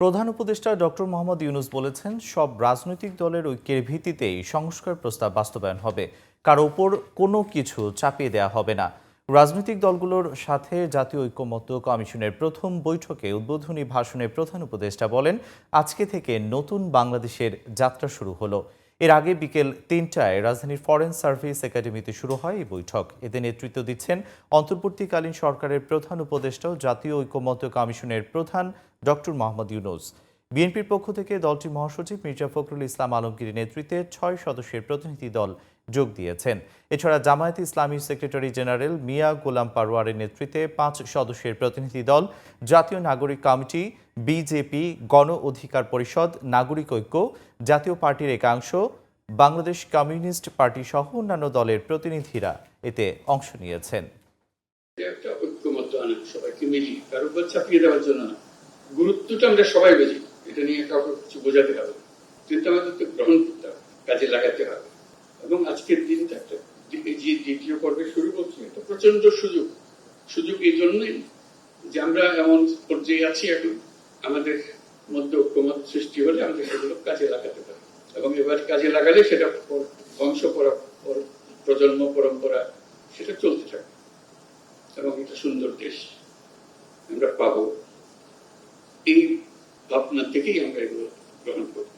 প্রধান উপদেষ্টা ডক্টর মোহাম্মদ ইউনূস বলেছেন, সব রাজনৈতিক দলের ঐক্যের ভিত্তিতেই সংস্কার প্রস্তাব বাস্তবায়ন হবে। কারো ওপর কোনো কিছু চাপিয়ে দেওয়া হবে না। রাজনৈতিক দলগুলোর সাথে জাতীয় ঐকমত্য কমিশনের প্রথম বৈঠকে উদ্বোধনী ভাষণে প্রধান উপদেষ্টা বলেন, আজকে থেকে নতুন বাংলাদেশের যাত্রা শুরু হলো। এর আগে বিকেল ৩টায় রাজধানীর ফরেন সার্ভিস একাডেমিতে শুরু হয় এই বৈঠক। এতে নেতৃত্ব দিচ্ছেন অন্তর্বর্তীকালীন সরকারের প্রধান উপদেষ্টা ও জাতীয় ঐকমত্য কমিশনের প্রধান ডক্টর মোহাম্মদ ইউনূস। বিএনপির পক্ষ থেকে দলটির মহাসচিব মির্জা ফখরুল ইসলাম আলমগীরের নেতৃত্বে ৬ সদস্যের প্রতিনিধি দল যোগ দিয়েছেন। এছাড়া জামায়াতে ইসলামীর সেক্রেটারি জেনারেল মিয়া গোলাম পারওয়ারের নেতৃত্বে ৫ সদস্যের প্রতিনিধি দল, জাতীয় নাগরিক কমিটি, বিজেপি, গণ অধিকার পরিষদ, নাগরিক ঐক্য, জাতীয় পার্টির একাংশ, বাংলাদেশ কমিউনিস্ট পার্টি সহ অন্যান্য দলের প্রতিনিধিরা এতে অংশ নিয়েছেন। একটা ঐক্যমত্য আনা, সবাইকে মিলিয়ে, কারো উপর চাপিয়ে দেওয়ার জন্য না। গুরুত্বটা আমরা সবাই বুঝি, এটা নিয়ে কাউকে কিছু বোঝাতে হবে, কিন্তু আমাদের তো গ্রহণ করতে হবে, কাজে লাগাতে হবে। এবং আজকের দিনটা একটা যে দ্বিতীয় পর্বে শুরু করছি, এটা প্রচন্ড সুযোগ এই জন্যই যে আমরা এমন পর্যায়ে আছি এখন, আমাদের মধ্যে ঐক্যমত সৃষ্টি হলে আমরা সেগুলো কাজে লাগাতে পারি, এবং এবার কাজে লাগালে সেটা বংশ প্রজন্ম পরম্পরা সেটা চলতে থাকে, এবং একটা সুন্দর দেশ আমরা পাবো। এই ভাবনা থেকেই আমরা এগুলো গ্রহণ করি।